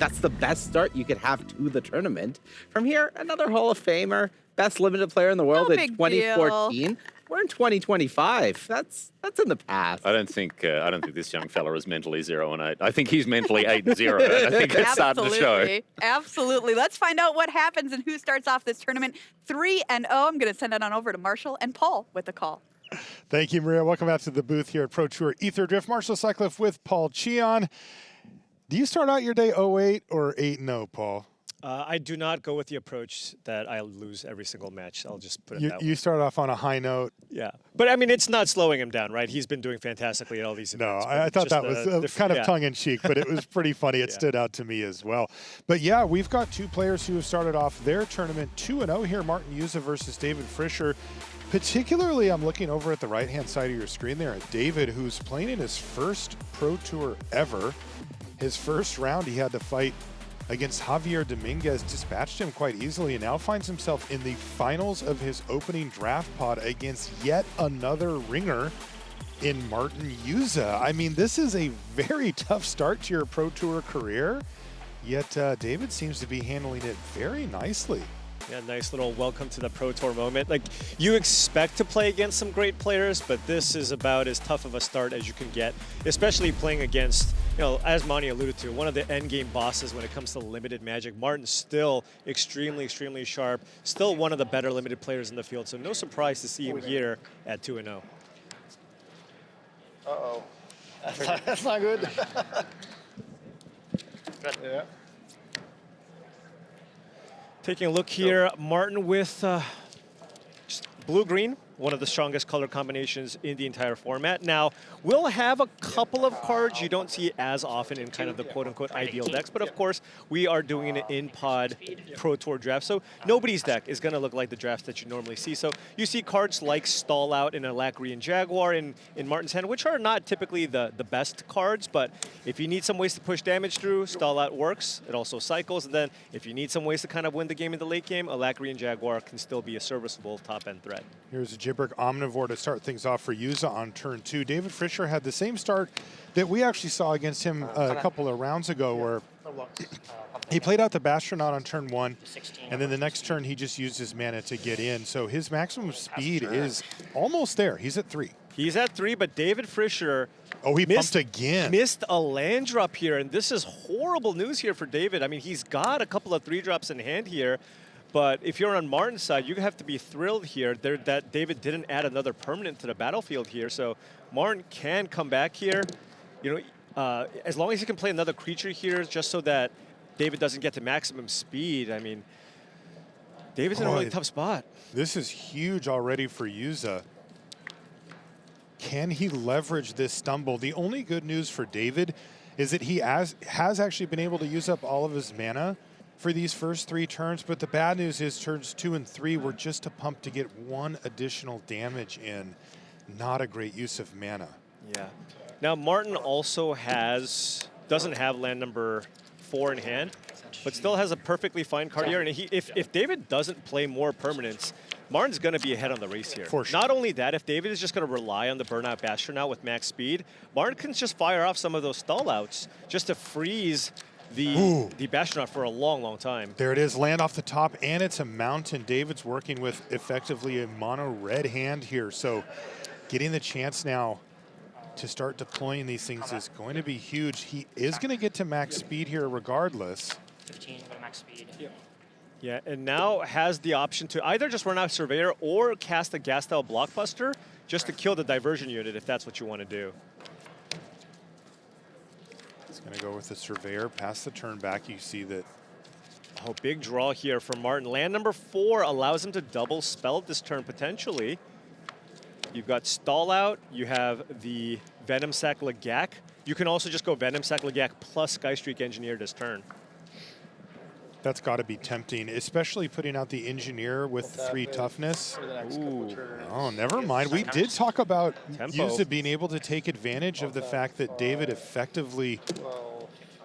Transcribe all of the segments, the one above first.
that's the best start you could have to the tournament. From here, another Hall of Famer, best limited player in the world No in big 2014. deal. We're in 2025. That's in the past. I don't think this young fella is mentally 0-8. I think he's mentally 8-0. And I think that's starting to show. Absolutely. Absolutely. Let's find out what happens and who starts off this tournament 3-0. I'm going to send it on over to Marshall and Paul with the call. Thank you, Maria. Welcome back to the booth here at Pro Tour Ether Drift. Marshall Sutcliffe with Paul Cheon. Do you start out your day 0-8 or 8-0, Paul? I do not go with the approach that I lose every single match. I'll just put it that way. You start off on a high note. Yeah. But, I mean, it's not slowing him down, right? He's been doing fantastically at all these events. No, I thought that was kind of tongue-in-cheek, but it was pretty funny. It stood out to me as well. But, yeah, we've got two players who have started off their tournament 2-0 here, Martin Juza versus David Frischer. Particularly, I'm looking over at the right-hand side of your screen there at David, who's playing in his first Pro Tour ever. His first round, he had to fight against Javier Dominguez, dispatched him quite easily, and now finds himself in the finals of his opening draft pod against yet another ringer in Martin Juza. I mean, this is a very tough start to your Pro Tour career, yet David seems to be handling it very nicely. Yeah, nice little welcome to the Pro Tour moment. Like, you expect to play against some great players, but this is about as tough of a start as you can get, especially playing against, you know, as Monty alluded to, one of the endgame bosses when it comes to limited Magic. Martin's still extremely, extremely sharp, still one of the better limited players in the field, so no surprise to see him here at 2-0. Uh-oh. That's not good. Yeah. Taking a look here, Martin with just blue-green, one of the strongest color combinations in the entire format. Now, we'll have a couple of cards you don't see as often in kind of the quote-unquote ideal decks, but of course, we are doing an in-pod Pro Tour draft, so nobody's deck is going to look like the drafts that you normally see. So you see cards like Stall Out and Alacrian Jaguar in Martin's hand, which are not typically the best cards, but if you need some ways to push damage through, Stall Out works. It also cycles, and then if you need some ways to kind of win the game in the late game, Alacrian Jaguar can still be a serviceable top-end threat. Here's a Gibberk Omnivore to start things off for Juza on turn 2. David Frischer had the same start that we actually saw against him a couple of rounds ago, where he played out the Bastronaut on turn 1, and then the next turn he just used his mana to get in. So his maximum speed is almost there. He's at 3. He's at 3, but David Frischer pumped again. Missed a land drop here, and this is horrible news here for David. I mean, he's got a couple of 3-drops in hand here, but if you're on Martin's side, you have to be thrilled here that David didn't add another permanent to the battlefield here. So Martin can come back here. You know, as long as he can play another creature here, just so that David doesn't get to maximum speed. I mean, David's in a really tough spot. This is huge already for Juza. Can he leverage this stumble? The only good news for David is that he has actually been able to use up all of his mana for these first 3 turns, but the bad news is turns 2 and 3 were just a pump to get 1 additional damage in. Not a great use of mana. Yeah. Now, Martin also doesn't have land number 4 in hand, but still has a perfectly fine card here. And if David doesn't play more permanents, Martin's going to be ahead on the race here. For sure. Not only that, if David is just going to rely on the Burnout Bastronaut with max speed, Martin can just fire off some of those stall outs just to freeze the Bastronaut for a long, long time. There it is, land off the top, and it's a mountain. David's working with effectively a mono red hand here, so getting the chance now to start deploying these things is going to be huge. He is going to get to max speed here regardless. 15, go to max speed. Yeah, and now has the option to either just run out Surveyor or cast a Gastel Blockbuster just to kill the diversion unit if that's what you want to do. He's going to go with the Surveyor. Past the turn back, you see that. Oh, big draw here for Martin. Land number 4 allows him to double spell this turn potentially. You've got Stall Out. You have the Venom Sac Lagak. You can also just go Venom Sac Lagak plus Skystreak Engineer this turn. That's got to be tempting, especially putting out the Engineer with 3 toughness. Oh, never mind. We did talk about Juza being able to take advantage of the fact that David effectively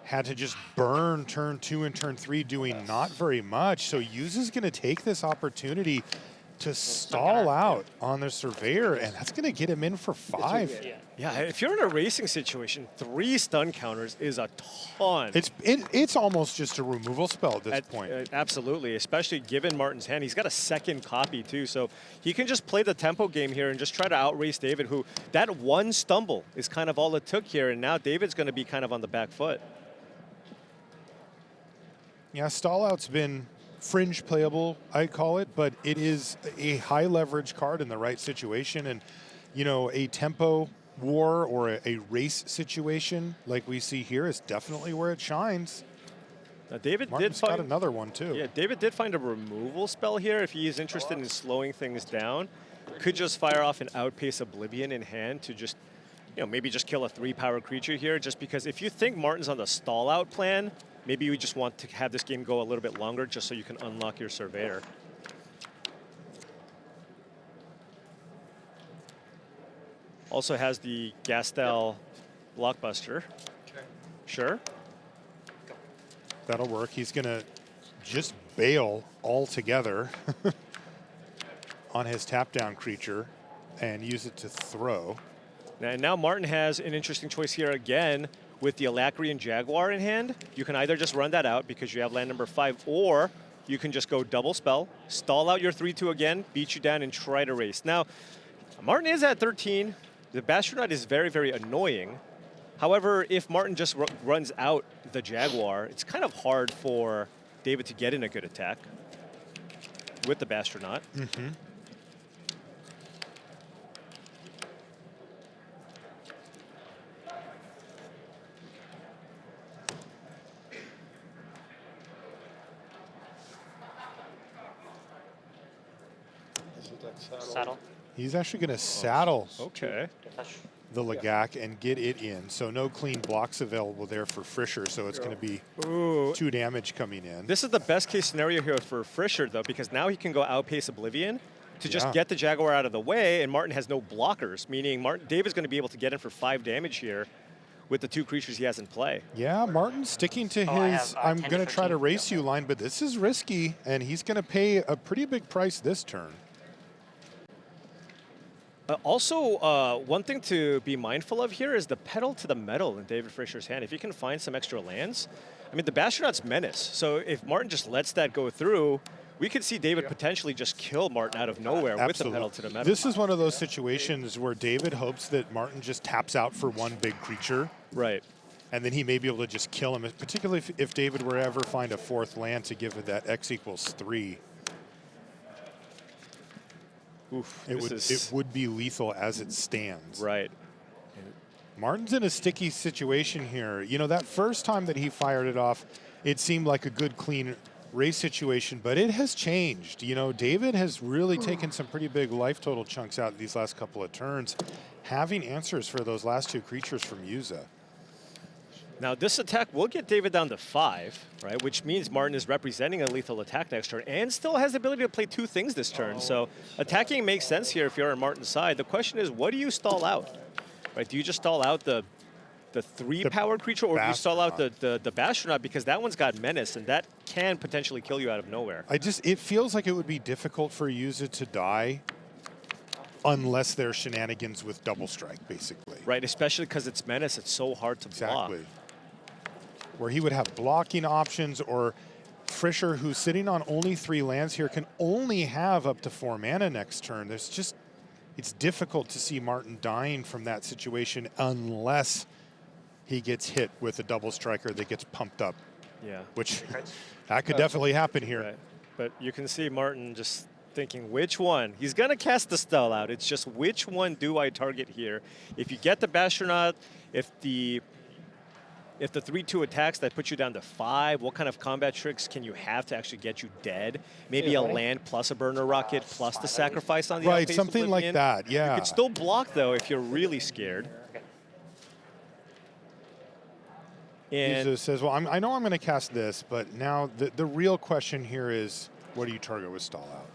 had to just burn turn 2 and turn 3 doing not very much. So Juza's going to take this opportunity to stall out on the surveyor, and that's going to get him in for 5. Yeah, if you're in a racing situation, 3 stun counters is a ton. It's almost just a removal spell at this point. Absolutely, especially given Martin's hand. He's got a second copy too, so he can just play the tempo game here and just try to outrace David, who that one stumble is kind of all it took here, and now David's going to be kind of on the back foot. Yeah, stall out's been fringe playable, I'd call it, but it is a high leverage card in the right situation, and you know, a tempo war or a race situation like we see here is definitely where it shines. Now David Martin's got another one too. Yeah, David did find a removal spell here if he is interested in slowing things down. Could just fire off an Outpace Oblivion in hand to just, you know, maybe just kill a 3-power creature here, just because if you think Martin's on the stall out plan, maybe you just want to have this game go a little bit longer just so you can unlock your Surveyor. Also has the Gastel Blockbuster. Sure. That'll work. He's going to just bail altogether on his tap-down creature and use it to throw. Now Martin has an interesting choice here again with the Alacrian Jaguar in hand. You can either just run that out because you have land number 5, or you can just go double spell, stall out your 3/2 again, beat you down, and try to race. Now, Martin is at 13. The Bastronaut is very, very annoying. However, if Martin just runs out the Jaguar, it's kind of hard for David to get in a good attack with the Bastronaut. Mm-hmm. Saddle. He's actually going to saddle Okay. the Lagak and get it in. So no clean blocks available there for Frischer, so it's going to be 2 damage coming in. This is the best case scenario here for Frischer, though, because now he can go Outpace Oblivion to just get the Jaguar out of the way, and Martin has no blockers, meaning David's going to be able to get in for 5 damage here with the 2 creatures he has in play. Yeah, Martin's sticking to his I'm going to try to race you line, but this is risky, and he's going to pay a pretty big price this turn. Also, one thing to be mindful of here is the pedal to the metal in David Frischer's hand. If you can find some extra lands, I mean, the Bastronaut's menace. So if Martin just lets that go through, we could see David potentially just kill Martin out of nowhere with the pedal to the metal. This is one of those situations where David hopes that Martin just taps out for 1 big creature. Right. And then he may be able to just kill him, particularly if David were ever find a 4th land to give it that X equals 3. Oof, it would be lethal as it stands. Right. Martin's in a sticky situation here. You know, that first time that he fired it off, it seemed like a good, clean race situation, but it has changed. You know, David has really taken some pretty big life total chunks out these last couple of turns, having answers for those last 2 creatures from Juza. Now, this attack will get David down to 5, right? Which means Martin is representing a lethal attack next turn and still has the ability to play 2 things this turn. So attacking makes sense here if you're on Martin's side. The question is, what do you stall out? Right? Do you just stall out the 3-power creature, or do you stall out the Bastronaut, because that one's got menace and that can potentially kill you out of nowhere? It feels like it would be difficult for Juza to die unless there's shenanigans with double strike, basically. Right, especially because it's menace. It's so hard to block. Exactly. Where he would have blocking options, or Frischer, who's sitting on only 3 lands here, can only have up to 4 mana next turn. There's just, it's difficult to see Martin dying from that situation unless he gets hit with a double striker that gets pumped up. Yeah. Which, that could definitely happen here. Right. But you can see Martin just thinking, which one? He's going to cast the stall out. It's just, which one do I target here? If you get the Bastronaut, if the 3/2 attacks, that puts you down to 5. What kind of combat tricks can you have to actually get you dead? Maybe a land plus a burner rocket plus the sacrifice on the Right, Outpace something Oblivion. like that, yeah. You can still block, though, if you're really scared. And Juza says, well, I know I'm going to cast this, but now the real question here is, what do you target with stall out?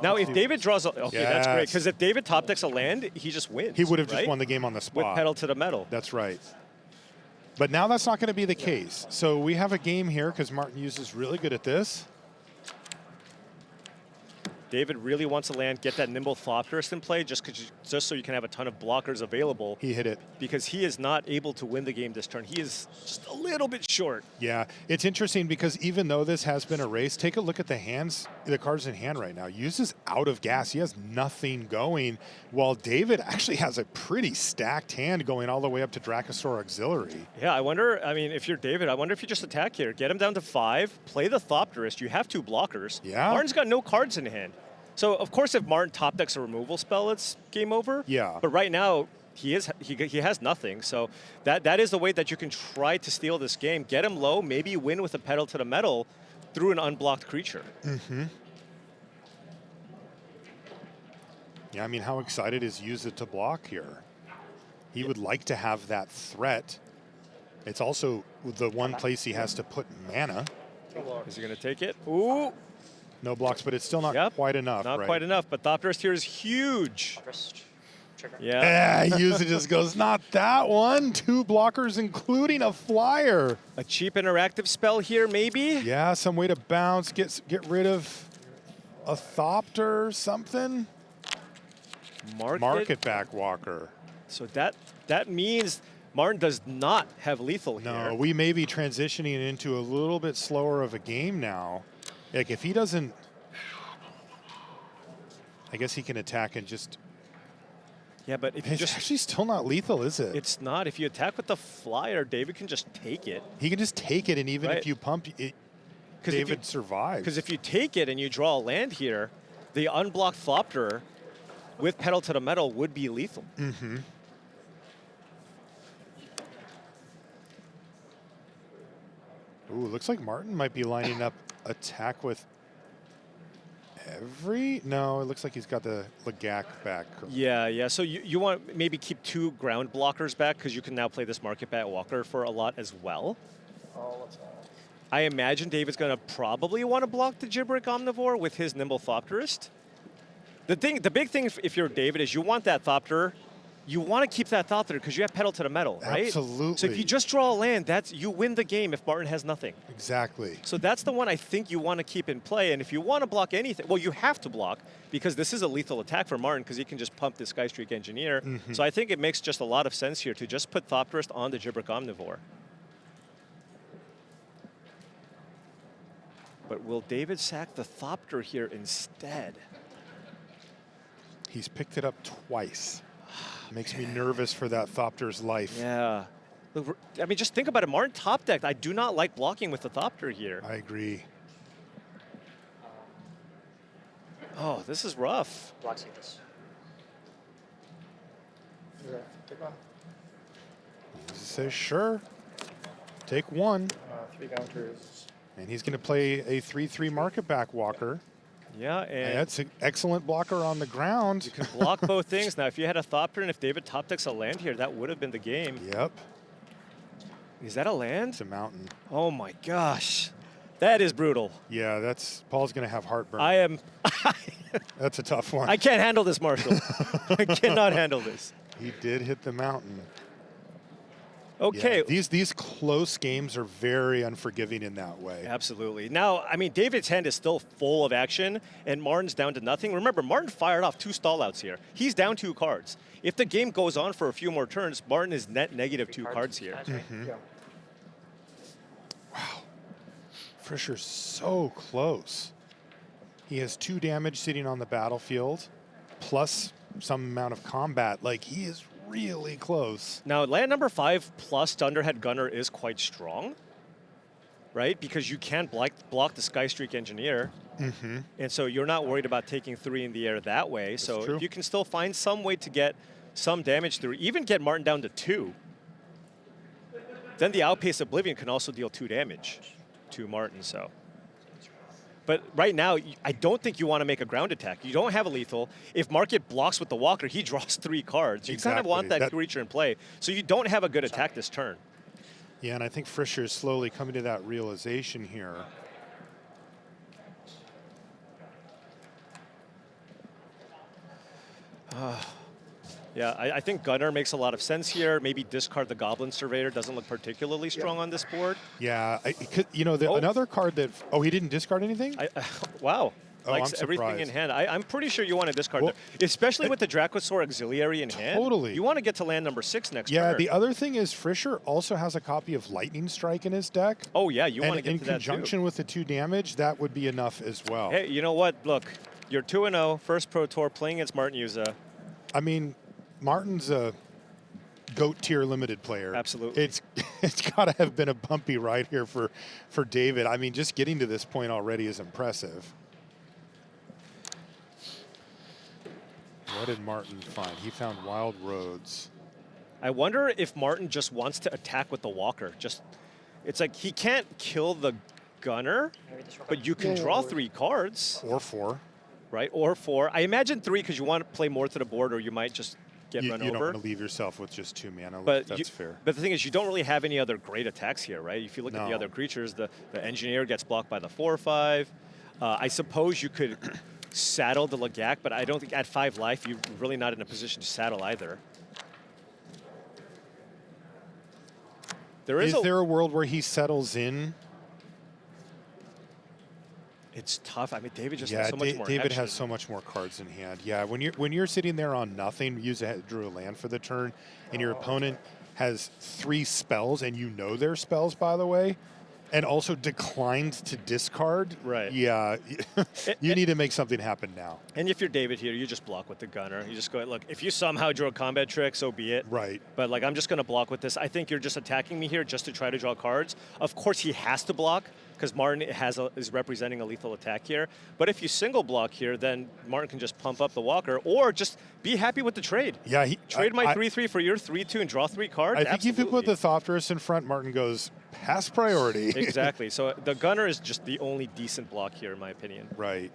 now, if David draws, okay, that's great, Yes. because if David top decks a land, he just wins. He would have just right? won the game on the with spot. pedal to the metal. That's right. But now that's not going to be the case. So we have a game here because Martin Juza is really good at this. David really wants to land, get that nimble Thopterist in play just so you can have a ton of blockers available. He hit it. Because he is not able to win the game this turn. He is just a little bit short. Yeah, it's interesting because even though this has been a race, take a look at the cards in hand right now. Yuza's out of gas. He has nothing going, while David actually has a pretty stacked hand going all the way up to Dracosaur Auxiliary. Yeah, I wonder, I mean, if you're David, I wonder if you just attack here. Get him down to 5, play the Thopterist. You have 2 blockers. Yeah. Martin's got no cards in hand. So, of course, if Martin top decks a removal spell, it's game over. Yeah. But right now, he has nothing. So that is the way that you can try to steal this game. Get him low, maybe win with a pedal to the metal through an unblocked creature. Mm-hmm. Yeah, I mean, how excited is Yuza to block here? He would like to have that threat. It's also the one place he has to put mana. Is he going to take it? Ooh. No blocks, but it's still not quite enough, Not right? quite enough, but Thopterist here is huge. Yeah, Yuza just goes, not that one. 2 blockers, including a flyer. A cheap interactive spell here, maybe? Yeah, some way to bounce, get rid of a Thopter, something. Market back Walker. So that means Martin does not have lethal here. No, we may be transitioning into a little bit slower of a game now. Like, if he doesn't, I guess he can attack and just. Yeah, but if you It's just actually still not lethal, is it? it's not. If you attack with the flyer, David can just take it. He can just take it, and even Right. if you pump it, 'Cause if David survives. Because if you take it and you draw a land here, the unblocked Thopter with pedal to the metal would be lethal. Mm-hmm. Ooh, looks like Martin might be lining up attack with every. No, it looks like he's got the Lagak back. Yeah. So you want maybe keep 2 ground blockers back because you can now play this Market Bat Walker for a lot as well. I imagine David's going to probably want to block the Gibberic Omnivore with his Nimble Thopterist. The big thing if you're David is you want that Thopter. You want to keep that Thopter because you have pedal to the metal, right? Absolutely. So if you just draw a land, you win the game if Martin has nothing. Exactly. So that's the one I think you want to keep in play. And if you want to block anything, well, you have to block because this is a lethal attack for Martin because he can just pump this Skystreak Engineer. Mm-hmm. So I think it makes just a lot of sense here to just put Thopterist on the Gibberic Omnivore. But will David sack the Thopter here instead? He's picked it up twice. Makes me nervous for that Thopter's life. Yeah. Look, I mean, just think about it. Martin top decked. I do not like blocking with the Thopter here. I agree. Oh, this is rough. Take one. He says, sure. Take 1. 3 counters. And he's going to play a 3/3 Market back Walker. Yeah, and That's an excellent blocker on the ground. you can block both things. Now, if you had a Thopter and if David top decks a land here, that would have been the game. Yep. Is that a land? It's a mountain. Oh my gosh. That is brutal. Yeah, Paul's going to have heartburn. I am. That's a tough one. I can't handle this, Marshall. I cannot handle this. He did hit the mountain. Okay. Yeah, these close games are very unforgiving in that way. Absolutely. Now, I mean, David's hand is still full of action, and Martin's down to nothing. Remember, Martin fired off 2 stallouts here. He's down 2 cards. If the game goes on for a few more turns, Martin is net negative 2 cards here. Mm-hmm. Wow. Frischer's so close. He has 2 damage sitting on the battlefield, plus some amount of combat. Like, he is really close. Now, land number 5 plus Thunderhead Gunner is quite strong, right? Because you can block the Skystreak Engineer. Mm-hmm. And so you're not worried about taking 3 in the air that way. So true. if you can still find some way to get some damage through, even get Martin down to 2, then the Outpace Oblivion can also deal 2 damage to Martin. So, but right now, I don't think you want to make a ground attack. You don't have a lethal. If Market blocks with the Walker, he draws 3 cards. You kind of want that creature in play. So you don't have a good attack this turn. Yeah, and I think Frischer is slowly coming to that realization here. Yeah, I think Gunner makes a lot of sense here. Maybe discard the Goblin Surveyor. Doesn't look particularly strong on this board. Yeah, another card that. Oh, he didn't discard anything? Wow. Oh, likes I'm everything in surprised. hand. I'm pretty sure you want to discard Well, there, especially with the Dracosaur Auxiliary in hand. Totally. You want to get to land number 6 next Yeah, turn. the other thing is Frischer also has a copy of Lightning Strike in his deck. Oh, yeah, you want to And get in to that conjunction with the 2 damage, that would be enough as well. too. Hey, you know what? Look, you're 2-0, first Pro Tour, playing against Martin Juza. I mean, Martin's a GOAT tier limited player. Absolutely. It's got to have been a bumpy ride here for David. I mean, just getting to this point already is impressive. What did Martin find? He found Wild Roads. I wonder if Martin just wants to attack with the Walker. It's like he can't kill the Gunner, but you can draw 3 cards, Or 4. right? Or 4. I imagine 3 because you want to play more to the board, or you might just get You run don't over. want to leave yourself with just 2 mana. But That's you, fair. But the thing is, you don't really have any other great attacks here, right? If you look at the No. other creatures, the Engineer gets blocked by the 4/5. I suppose you could saddle the Lagak, but I don't think at 5 life you're really not in a position to saddle either. Is there a world where he settles in? It's tough. I mean, David just Yeah, has so much more David action. has so much more cards in hand. Yeah, when you're sitting there on nothing, drew a land for the turn, and your opponent has 3 spells, and you know their spells, by the way, and also declined to discard. Right. Yeah, you need to make something happen now. And if you're David here, you just block with the Gunner. You just go, look, if you somehow draw a combat trick, so be it. Right. But like, I'm just going to block with this. I think you're just attacking me here just to try to draw cards. Of course, he has to block because Martin is representing a lethal attack here. But if you single block here, then Martin can just pump up the Walker or just be happy with the trade. Yeah, Trade my 3/3 for your 3/2 and draw 3 cards. I think if you put the Absolutely. Thopterus in front, Martin goes past priority. Exactly. So the Gunner is just the only decent block here, in my opinion. Right.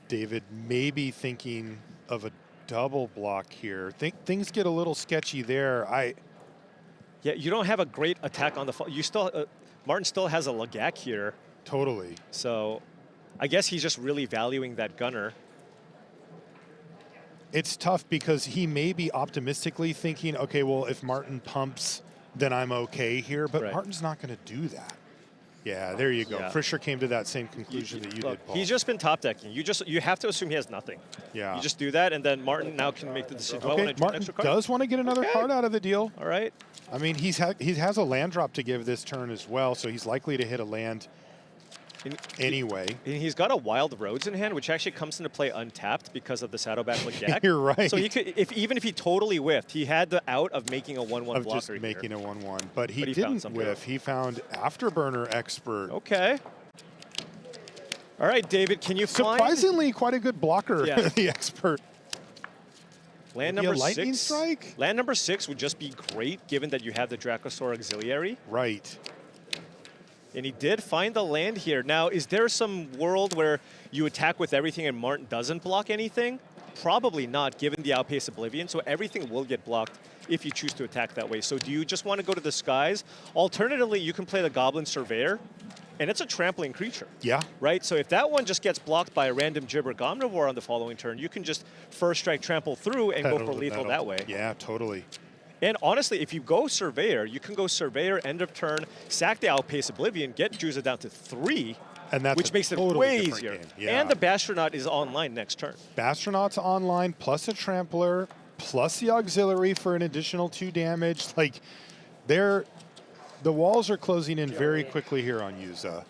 David may be thinking of a double block here. Things get a little sketchy there. Yeah, you don't have a great attack on the you still Martin still has a Lagak here. Totally. So I guess he's just really valuing that Gunner. It's tough because he may be optimistically thinking, okay, well, if Martin pumps, then I'm okay here. But Right. Martin's not going to do that. Yeah, there you go. Yeah. Frischer came to that same conclusion that you Look, did, Paul. he's just been top decking. You have to assume he has nothing. Yeah. You just do that, and then Martin now can make the decision. Do I Okay, want to draw an Martin extra card? does want to get another Okay. card out of the deal. All right. I mean, he has a land drop to give this turn as well, so he's likely to hit a land anyway. And he's got a Wild Roads in hand, which actually comes into play untapped because of the Saddleback Lagak. You're right. So he could, even if he totally whiffed, he had the out of making a 1/1 Of blocker just here. making a 1/1. But he But he found didn't something. whiff. He found Afterburner Expert. Okay. All right, David, can you find Surprisingly, quite a good blocker, Yeah. the Expert. land Maybe a number Lightning 6? Strike? Land number 6 would just be great, given that you have the Dracosaur Auxiliary. Right. And he did find the land here. Now, is there some world where you attack with everything and Martin doesn't block anything? Probably not, given the Outpace Oblivion. So everything will get blocked if you choose to attack that way. So do you just want to go to the skies? Alternatively, you can play the Goblin Surveyor, and it's a trampling creature. Yeah. Right? So if that one just gets blocked by a random Gibber Gomnivore on the following turn, you can just first strike trample through and go for lethal that way. Yeah, totally. And honestly, if you go Surveyor, you can go Surveyor, end of turn, sack the Outpace Oblivion, get Juza down to 3, And that's which a makes it totally way different easier. game. Yeah. And the Bastronaut is online next turn. Bastronaut's online, plus a Trampler, plus the Auxiliary for an additional 2 damage. Like, the walls are closing in very quickly here on Juza.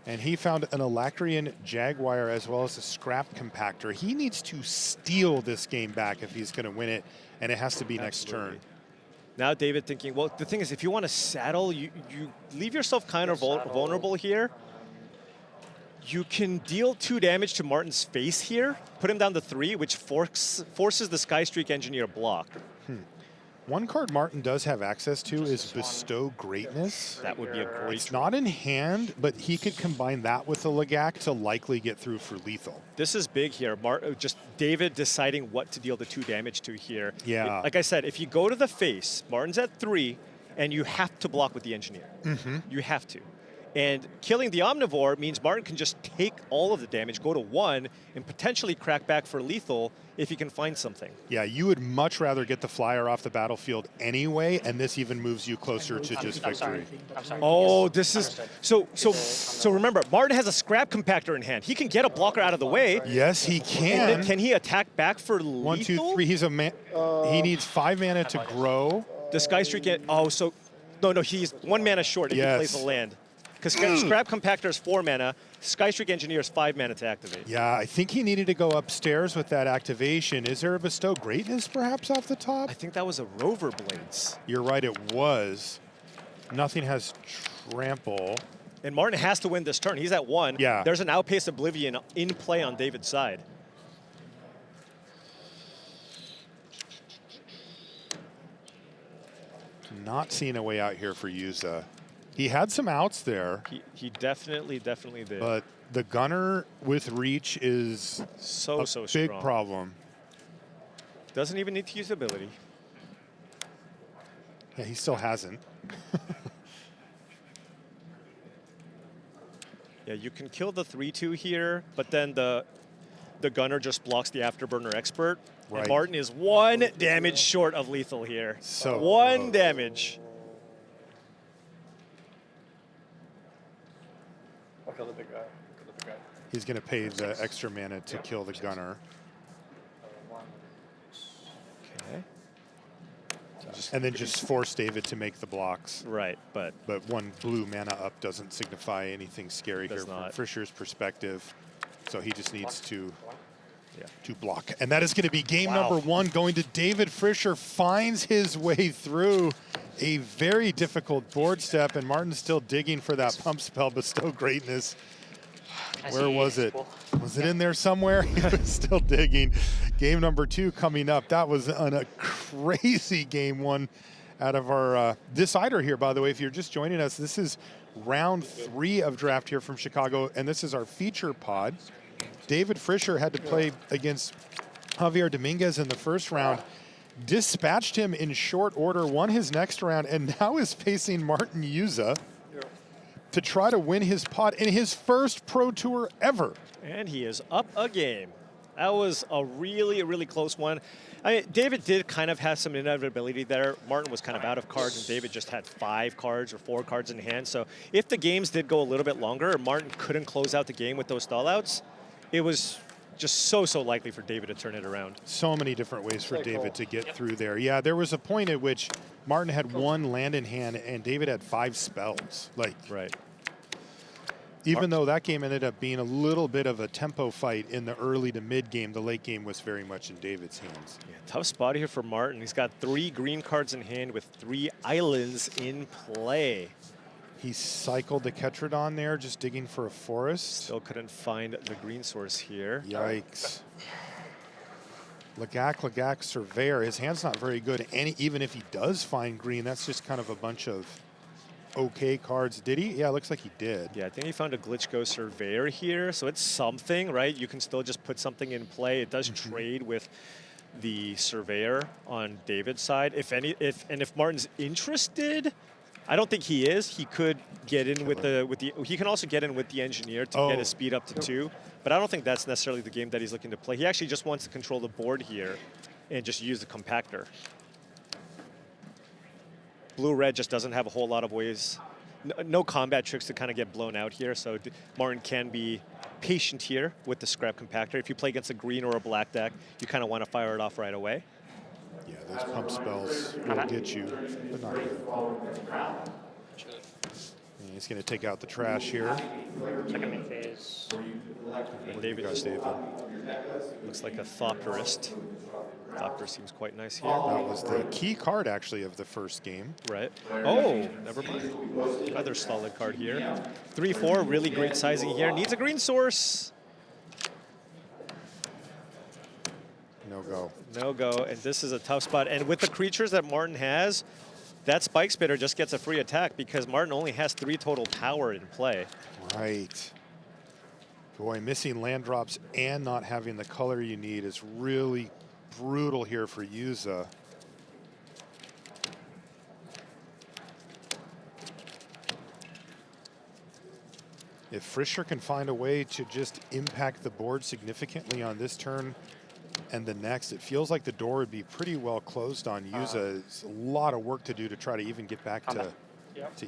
And he found an Alacrian Jaguar as well as a Scrap Compactor. He needs to steal this game back if he's going to win it, and it has to be next turn. Now David thinking, well, the thing is, if you want to saddle, you leave yourself kind of vulnerable here. You can deal 2 damage to Martin's face here, put him down to 3, which forces the Skystreak Engineer block. One card Martin does have access to is Bestow Greatness. That would be a great It's not in hand, but he could combine that with the Lagak to likely get through for lethal. This is big here. Just David deciding what to deal the 2 damage to here. Yeah. Like I said, if you go to the face, Martin's at 3, and you have to block with the Engineer. You have to. And killing the Omnivore means Martin can just take all of the damage, go to 1, and potentially crack back for lethal if he can find something. Yeah, you would much rather get the flyer off the battlefield anyway, and this even moves you closer to just victory. I'm sorry. Oh, this is Understood. so. Remember, Martin has a scrap compactor in hand. He can get a blocker out of the way. Yes, he And can. then can he attack back for lethal? 1, 2, 3. He's a man. He needs 5 mana to grow. The Sky Streak get. Oh, so no, he's 1 mana short if he plays a land. Because Scrap Compactor is 4 mana, Sky Streak Engineer is 5 mana to activate. Yeah, I think he needed to go upstairs with that activation. Is there a Bestow Greatness perhaps off the top? I think that was a Rover Blades. You're right, it was. Nothing has trample. And Martin has to win this turn. He's at 1. Yeah. There's an Outpace Oblivion in play on David's side. Not seeing a way out here for Juza. He had some outs there, He definitely did. but the gunner with reach is so a strong. big problem. Doesn't even need to use ability. Yeah, he still hasn't. Yeah, you can kill the 3/2 here, but then the gunner just blocks the Afterburner Expert. Right. And Martin is 1 damage short of lethal here. So 1 close. damage. I'll kill the big guy. He's going to pay the extra mana to kill the gunner. Okay. And then just force David to make the blocks. Right, but 1 blue mana up doesn't signify anything scary here Does from not. Frischer's perspective. So he just needs to yeah. block. And that is going to be game Wow. number 1 going to David Frischer. Finds his way through a very difficult board step, and Martin's still digging for that pump spell, Bestow Greatness. Where was it? Was it in there somewhere? He was still digging. Game number 2 coming up. That was a crazy game 1 out of our decider here, by the way. If you're just joining us, this is round 3 of draft here from Chicago, and this is our feature pod. David Frischer had to play against Javier Dominguez in the first round, dispatched him in short order, won his next round, and now is facing Martin Juza to try to win his pod in his first Pro Tour ever. And he is up a game. That was a really close one. I mean, David did kind of have some inevitability there. Martin was kind of out of cards, and David just had 5 cards or 4 cards in hand. So if the games did go a little bit longer, Martin couldn't close out the game with those stall outs, it was just so likely for David to turn it around. So many different ways for David to get through there. Yeah, there was a point at which Martin had 1 land in hand and David had 5 spells. Like, Right. even though that game ended up being a little bit of a tempo fight in the early to mid game, the late game was very much in David's hands. Yeah, tough spot here for Martin. He's got 3 green cards in hand with 3 islands in play. He cycled the Ketrodon there, just digging for a forest. Still couldn't find the green source here. Yikes. Lagak, Surveyor. His hand's not very good. And even if he does find green, that's just kind of a bunch of okay cards. Did he? Yeah, it looks like he did. Yeah, I think he found a Glitch Go Surveyor here, so it's something, right? You can still just put something in play. It does trade with the Surveyor on David's side. If Martin's interested, I don't think he is. He could get in with the he can also get in with the Engineer to get his speed up to 2, but I don't think that's necessarily the game that he's looking to play. He actually just wants to control the board here and just use the compactor. Blue-red just doesn't have a whole lot of ways, no combat tricks to kind of get blown out here, so Martin can be patient here with the scrap compactor. If you play against a green or a black deck, you kind of want to fire it off right away. Yeah, those pump spells will get you, but not good. And he's going to take out the trash here. Second main phase. And David just David. looks like a Thopterist. Thopter seems quite nice here. That was the key card, actually, of the first game. Right. Oh, never mind. Another solid card here. 3/4, really great sizing here. Needs a green source. No go. No go, and this is a tough spot. And with the creatures that Martin has, that Spike Spitter just gets a free attack because Martin only has 3 total power in play. Right. Boy, missing land drops and not having the color you need is really brutal here for Juza. If Frischer can find a way to just impact the board significantly on this turn and the next, it feels like the door would be pretty well closed on Juza. It's a lot of work to do to try to even get back to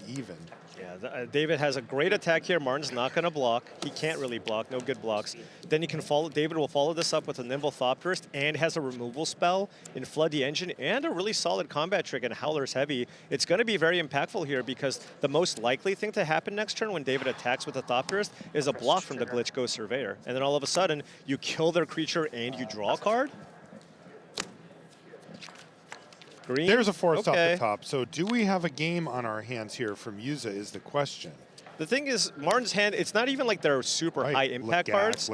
even. Yeah, David has a great attack here. Martin's not going to block. He can't really block. No good blocks. Then you can follow. David will follow this up with a Nimble Thopterist and has a removal spell in Flood the Engine and a really solid combat trick in Howler's Heavy. It's going to be very impactful here because the most likely thing to happen next turn when David attacks with a Thopterist is a block from the Glitch Ghost Surveyor. And then all of a sudden, you kill their creature and you draw a card. Green. There's a forest off the top. So do we have a game on our hands here from Juza is the question. The thing is, Martin's hand, it's not even like they're super high impact cards.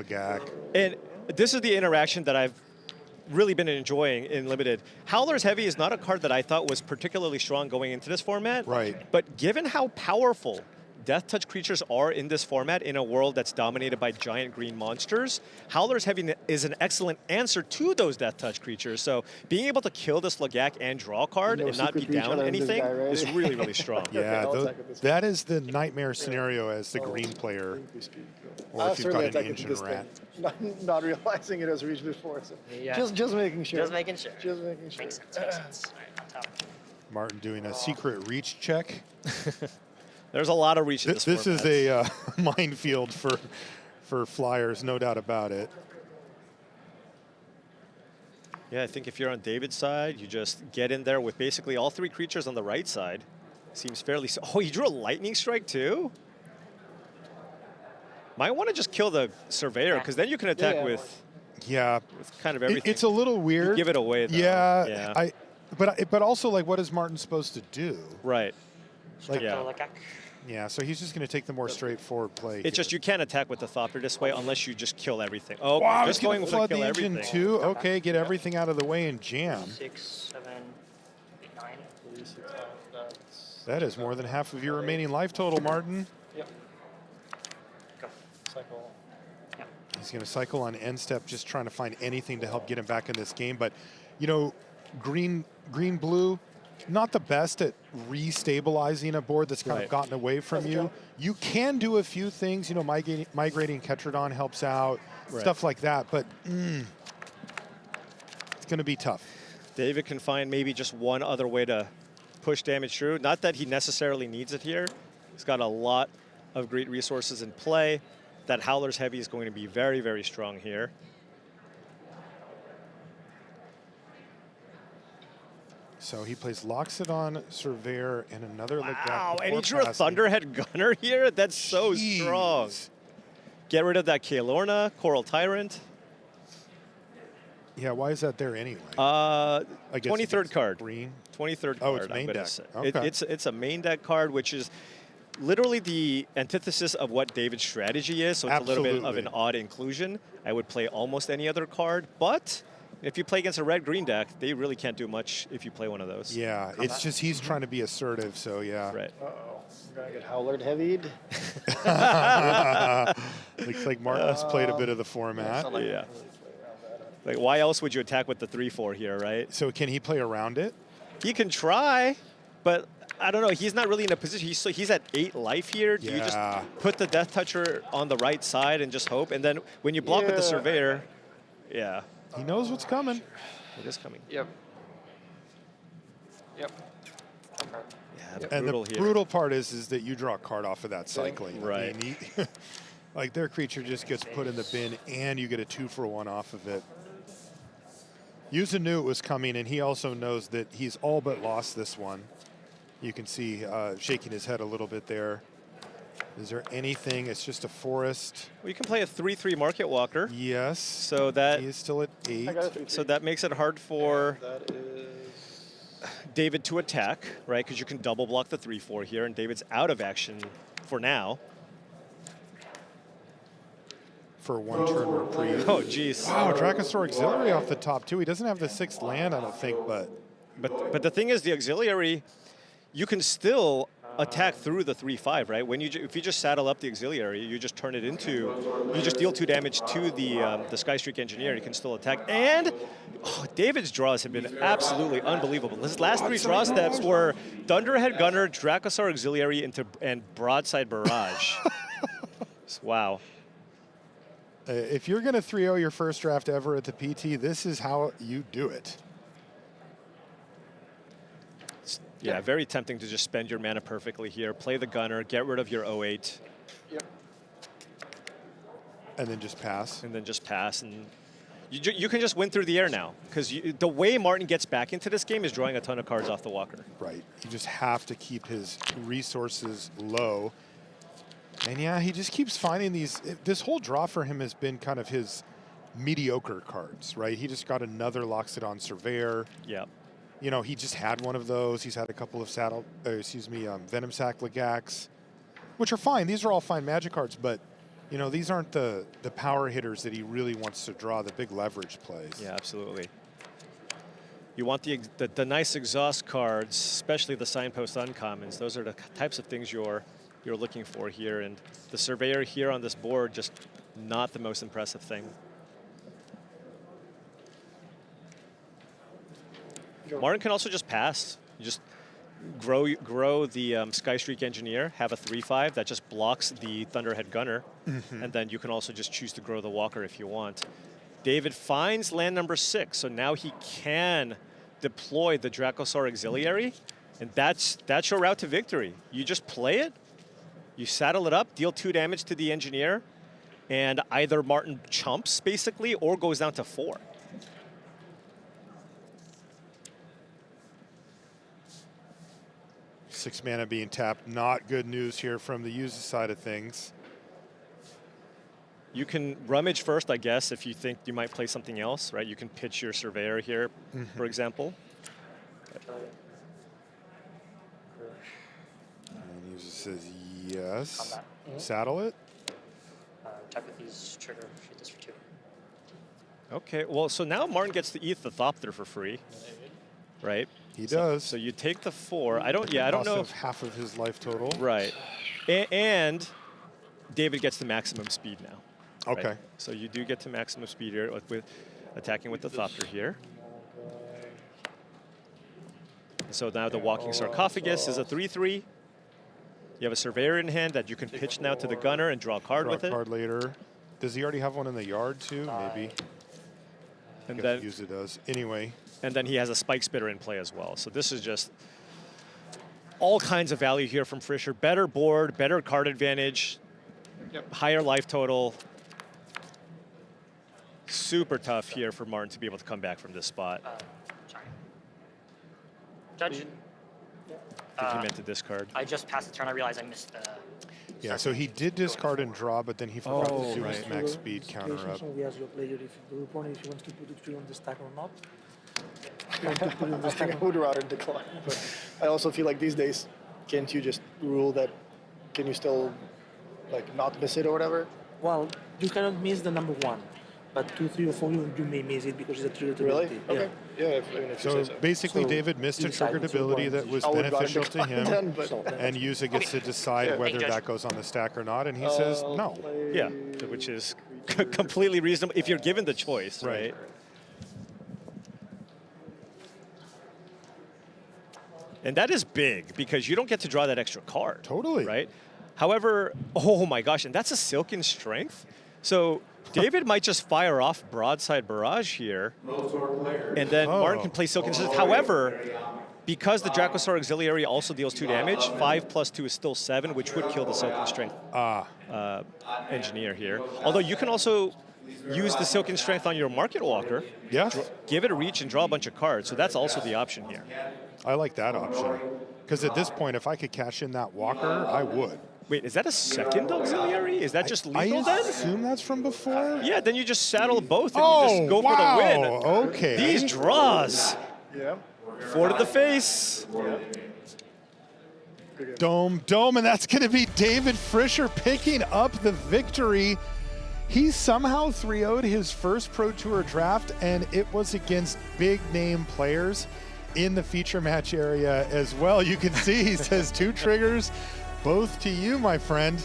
And this is the interaction that I've really been enjoying in Limited. Howler's Heavy is not a card that I thought was particularly strong going into this format. Right. But given how powerful Death Touch creatures are in this format in a world that's dominated by giant green monsters, Howler's Heavy is an excellent answer to those Death Touch creatures. So being able to kill this Lagak and draw a card and not be down anything is really, really strong. Yeah, that is the nightmare scenario as the green player, or if you've got an engine rat. Not realizing it was reached before. So just making sure. Just making sure. Just making sure. Makes sense, makes sense. All right, on top. Martin doing a secret reach check. There's a lot of reach in this This format. is a minefield for Flyers, no doubt about it. Yeah, I think if you're on David's side, you just get in there with basically all three creatures on the right side. Seems fairly... Oh, he drew a Lightning Strike too? Might want to just kill the Surveyor, because then you can attack with kind of everything. It's a little weird. You give it away, though. Yeah. But also, like, what is Martin supposed to do? Right. Like, Yeah, so he's just going to take the more straightforward play. It's just you can't attack with the Thopter this way unless you just kill everything. Oh, wow, just going with flood kill the everything. engine too. Okay, get everything out of the way and jam. 6, 7, 8, 9. That is more than half of your remaining life total, Martin. Yep. Go. Cycle. Yep. He's going to cycle on end step, just trying to find anything to help get him back in this game. But, you know, green, blue, not the best at restabilizing a board that's kind of gotten away from you. You can do a few things, you know, migrating Ketradon helps out, stuff like that, but it's going to be tough. David can find maybe just one other way to push damage through. Not that he necessarily needs it here. He's got a lot of great resources in play. That Howler's Heavy is going to be very, very strong here. So he plays Loxodon, Surveyor, and another like that. Wow, and he drew a Thunderhead Gunner here? That's so strong. Get rid of that Kaelorna, Coral Tyrant. Yeah, why is that there anyway? 23rd card. Green. 23rd card. Oh, it's main deck. Okay. It's a main deck card, which is literally the antithesis of what David's strategy is. So it's a little bit of an odd inclusion. I would play almost any other card, but if you play against a red-green deck, they really can't do much if you play one of those. Yeah, it's just he's trying to be assertive, so yeah. Right. Uh-oh. We're going to get Howler heavied. Looks like Martin's played a bit of the format. Yeah. Like, why else would you attack with the 3/4 here, right? So can he play around it? He can try, but I don't know. He's not really in a position. He's at 8 life here. Do you just put the Death Toucher on the right side and just hope? And then when you block with the Surveyor, he knows what's coming. It is coming. Yep. Yeah, And brutal the here. brutal part is that you draw a card off of that cycling. Right. I mean, like their creature just gets put in the bin and you get a 2-for-1 off of it. Yuza knew it was coming, and he also knows that he's all but lost this one. You can see shaking his head a little bit there. Is there anything? It's just a forest. Well, you can play a 3/3 Market Walker. Yes. So that he is still at 8. So that makes it hard for That is... David to attack, right? Because you can double block the 3/4 here, and David's out of action for now. For a 1-turn reprieve. Oh, geez. Wow, Dracosaur Auxiliary off the top, too. He doesn't have the 6th land, I don't think, but... But the thing is, the Auxiliary, you can still attack through the 3/5, right? When if you just saddle up the Auxiliary, you just turn it into, you just deal 2 damage to the Skystreak Engineer. You can still attack. And David's draws have been absolutely unbelievable. His last 3 draw steps were Thunderhead Gunner, Dracosaur Auxiliary, and Broadside Barrage. Wow. If you're going to 3-0 your first draft ever at the PT, this is how you do it. Yeah, very tempting to just spend your mana perfectly here. Play the gunner, get rid of your 08. Yep. And then just pass. And then just pass. And you can just win through the air now. Because the way Martin gets back into this game is drawing a ton of cards off the walker. Right. You just have to keep his resources low. And yeah, he just keeps finding these. This whole draw for him has been kind of his mediocre cards, right? He just got another Loxodon Surveyor. Yep. You know, he just had one of those. He's had a couple of Venom Sac Legax, which are fine. These are all fine Magic cards, but you know, these aren't the power hitters that he really wants to draw, the big leverage plays. Yeah, absolutely. You want the nice exhaust cards, especially the Signpost Uncommons. Those are the types of things you're looking for here, and the Surveyor here on this board, just not the most impressive thing. Martin can also just pass. You just grow the Skystreak Engineer, have a 3/5 that just blocks the Thunderhead Gunner, and then you can also just choose to grow the Walker if you want. David finds land number 6, so now he can deploy the Dracosaur Auxiliary, and that's your route to victory. You just play it, you saddle it up, deal 2 damage to the Engineer, and either Martin chumps, basically, or goes down to 4. Six mana being tapped, not good news here from the user side of things. You can rummage first, I guess, if you think you might play something else, right? You can pitch your Surveyor here, for example. And user says yes. Combat. Saddle it. Check with these trigger, shoot this for 2. Okay, well, so now Martin gets to eat the Thopter for free, right? He does. So you take the 4. I don't know. Of half of his life total. Right. And David gets the maximum speed now. Okay. Right? So you do get to maximum speed here with attacking with the Thopter here. So now the Walking Sarcophagus is a 3/3. You have a Surveyor in hand that you can pitch now to the Gunner and draw a card with it. Draw a card later. Does he already have one in the yard too? Maybe. And then Juza does. Anyway. And then he has a Spike Spitter in play as well. So this is just all kinds of value here from Frischer. Better board, better card advantage, higher life total. Super tough here for Martin to be able to come back from this spot. Sorry. Judge. I think he meant to discard. I just passed the turn. I realized I missed the... Yeah, so he did discard and draw, but then he forgot to do his right. max speed counter up. We ask your player if the opponent if he wants to put it through on the stack or not. I think I would rather decline. But I also feel like these days, can't you just rule that, can you still like not miss it or whatever? Well, you cannot miss the number 1, but 2, 3, or 4 you may miss it because it's a triggered Really? ability. Okay. Yeah, if you So say so. basically, So David missed a you decide triggered what's your ability point. that was I would rather beneficial to decline him, then, but So then- and Yuza gets to decide Yeah. whether Hey, Judge. that goes on the stack or not, and he says no. Yeah, which is completely reasonable if you're given the choice, right? And that is big because you don't get to draw that extra card. Totally. Right? However, oh my gosh, and that's a Silken Strength. So David might just fire off Broadside Barrage here, and then Martin can play Silken Strength. However, because the Dracosaur Auxiliary also deals 2 damage, 5 + 2 is still 7, which would kill the Silken Strength Engineer here. Although you can also use the Silken Strength on your Market Walker, Yes, give it a reach and draw a bunch of cards. So that's also the option here. I like that option. Because at this point, if I could cash in that Walker, I would. Wait, is that a second Auxiliary? Is that just lethal I then? assume that's from before. Yeah, then you just saddle both and you just go wow. for the win. Okay. These draws. Yeah. 4 to the face. Dome, and that's going to be David Frischer picking up the victory. He somehow 3-0'd his first Pro Tour draft, and it was against big-name players in the feature match area as well. You can see he says 2 triggers, both to you, my friend.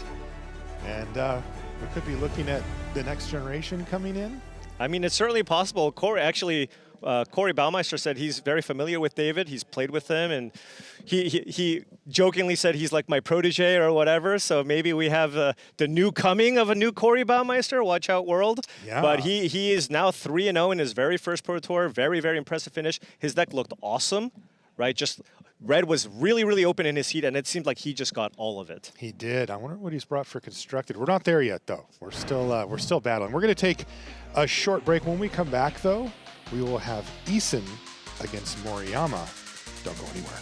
And we could be looking at the next generation coming in. I mean, it's certainly possible. Corey, actually, Corey Baumeister said he's very familiar with David. He's played with him, and he jokingly said he's like my protege or whatever. So maybe we have the new coming of a new Corey Baumeister. Watch out, world. Yeah. But he is now 3-0 in his very first Pro Tour. Very, very impressive finish. His deck looked awesome, right? Just red was really, really open in his heat, and it seemed like he just got all of it. He did. I wonder what he's brought for constructed. We're not there yet, though. We're still battling. We're going to take a short break. When we come back, though, we will have Eason against Moriyama. Don't go anywhere.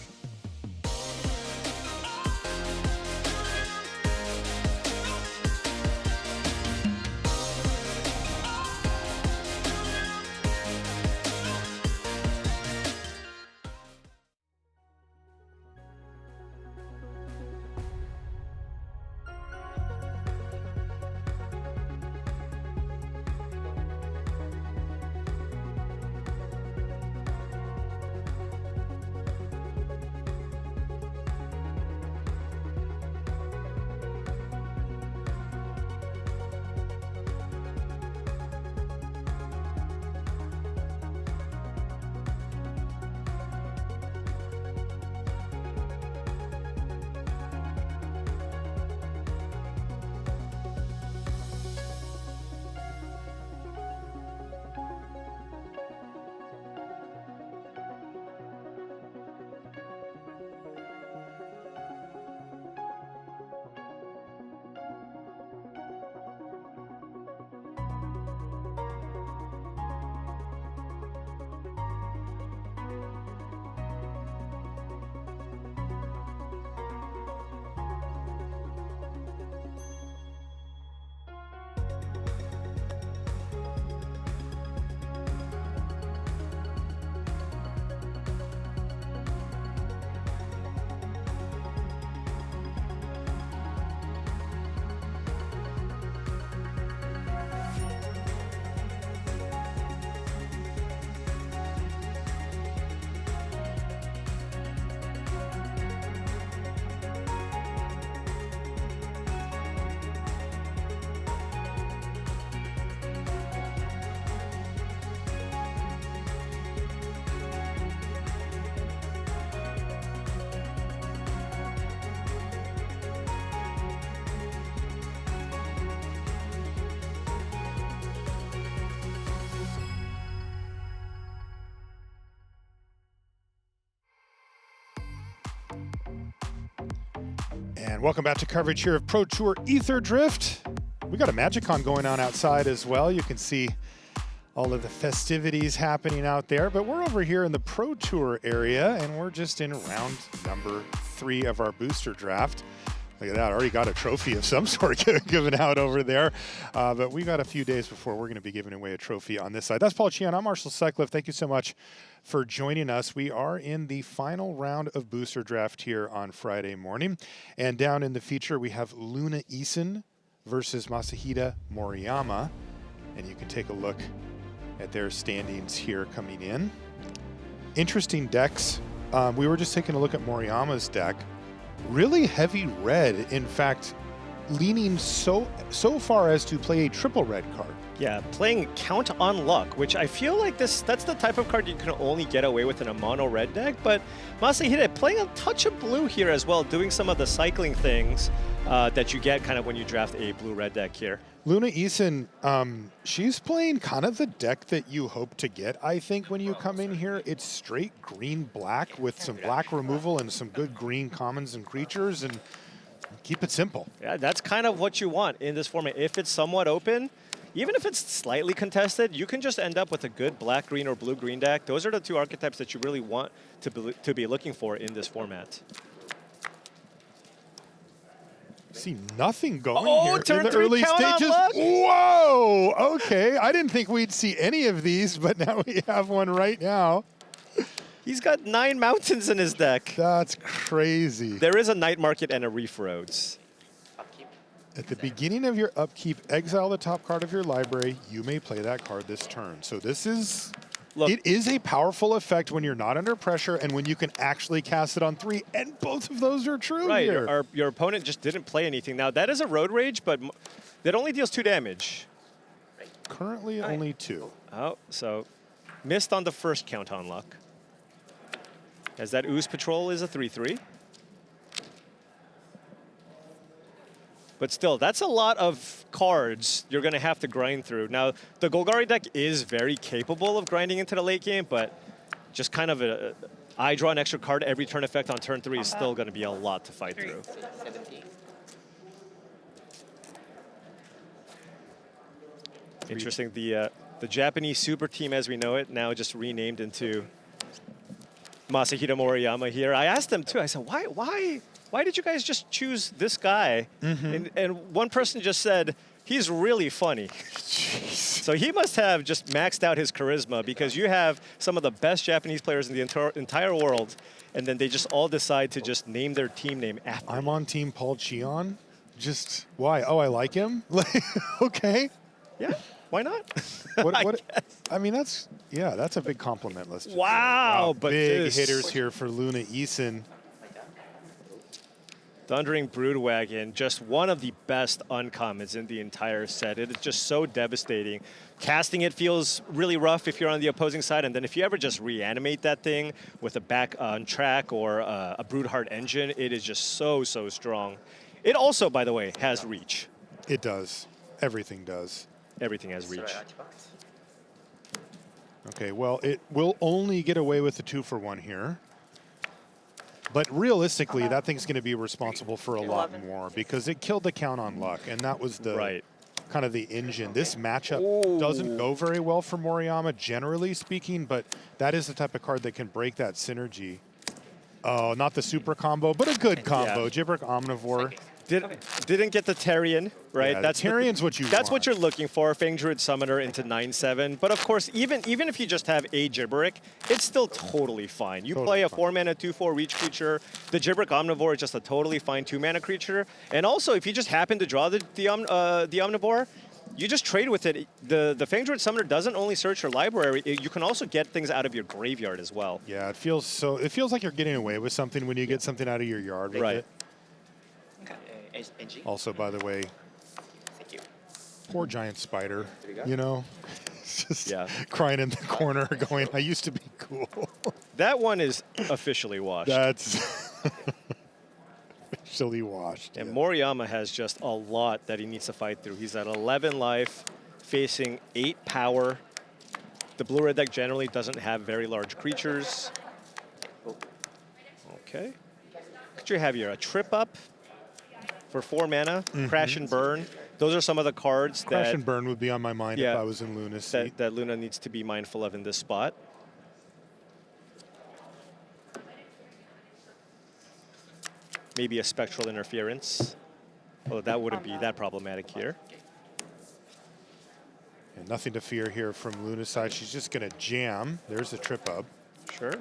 And welcome back to coverage here of Pro Tour Ether Drift. We got a MagicCon going on outside as well. You can see all of the festivities happening out there, but we're over here in the Pro Tour area and we're just in round number 3 of our booster draft. Look at that, already got a trophy of some sort given out over there. But we got a few days before we're gonna be giving away a trophy on this side. That's Paul Chian, I'm Marshall Sutcliffe. Thank you so much for joining us. We are in the final round of booster draft here on Friday morning. And down in the feature, we have Luna Eason versus Masahide Moriyama. And you can take a look at their standings here coming in. Interesting decks. We were just taking a look at Moriyama's deck. Really heavy red, in fact, leaning so far as to play a triple red card. Yeah, playing Count on Luck, which I feel like that's the type of card you can only get away with in a mono red deck, but Masahide playing a touch of blue here as well, doing some of the cycling things that you get kind of when you draft a blue-red deck here. Luna Eason, she's playing kind of the deck that you hope to get, I think, when you come in here. It's straight green-black with some black removal and some good green commons and creatures, and keep it simple. Yeah, that's kind of what you want in this format. If it's somewhat open, even if it's slightly contested, you can just end up with a good black-green or blue-green deck. Those are the two archetypes that you really want to be looking for in this format. See nothing going here turn in the 3 early count on stages. luck. Whoa, okay. I didn't think we'd see any of these, but now we have one right now. He's got 9 mountains in his deck. That's crazy. There is a Night Market and a Reef Roads. At the beginning of your upkeep, exile the top card of your library. You may play that card this turn. So this is, it is a powerful effect when you're not under pressure and when you can actually cast it on 3, and both of those are true here. Right, your opponent just didn't play anything. Now that is a Road Rage, but that only deals 2 damage. Currently only 2. Oh, so Missed on the first count on luck. As that Ooze Patrol is a 3-3. But still, that's a lot of cards you're going to have to grind through. Now, the Golgari deck is very capable of grinding into the late game, but just kind of I draw an extra card every turn effect on turn 3 is still going to be a lot to fight through. 17. Interesting, the Japanese super team as we know it, now just renamed into Masahide Moriyama here. I asked them too, I said, why did you guys just choose this guy? And one person just said, he's really funny. So he must have just maxed out his charisma because you have some of the best Japanese players in the entire world, and then they just all decide to just name their team name after I'm on Team Paul Cheon. Just why? Oh, I like him? Okay. Yeah, why not? I mean, that's a big compliment. Let's just say. Wow, but big this- hitters here for Luna Eason. Thundering Broodwagon, just one of the best uncommons in the entire set. It is just so devastating. Casting it feels really rough if you're on the opposing side, and then if you ever just reanimate that thing with a back on track or a Broodheart engine, it is just so strong. It also, by the way, has reach. It does. Everything does. Everything has reach. Okay, well, it will only get away with the 2-for-1 here. But realistically, that thing's going to be responsible for a lot more because it killed the count on luck, and that was the kind of the engine. This matchup doesn't go very well for Moriyama, generally speaking, but that is the type of card that can break that synergy. Oh, not the super combo, but a good combo. Yeah. Gibberic Omnivore. Didn't get the Tarian, right? Yeah, that's Tarian's what you That's want. what you're looking for, Fang Druid Summoner into 9/7. But of course, even if you just have a Gibberic, it's still totally fine. You play a 4-mana 2/4 reach creature. The Gibberic Omnivore is just a totally fine 2-mana creature. And also, if you just happen to draw the Omnivore, you just trade with it. The Fang Druid Summoner doesn't only search your library, you can also get things out of your graveyard as well. Yeah, it feels like you're getting away with something when you get something out of your yard with it. Also, by the way, Thank you. poor giant spider, you know, just Yeah. crying in the corner going, I used to be cool. That one is officially washed. That's officially washed. And yeah. Moriyama has just a lot that he needs to fight through. He's at 11 life, facing 8 power. The blue-red deck generally doesn't have very large creatures. Okay. Could you have here a Trip Up for 4 mana, Crash and Burn? Those are some of the cards Crash that, and Burn would be on my mind if I was in Luna's seat. that Luna needs to be mindful of in this spot. Maybe a Spectral Interference. Oh, that wouldn't be that problematic here. And nothing to fear here from Luna's side. She's just going to jam. There's the Trip Up. Sure.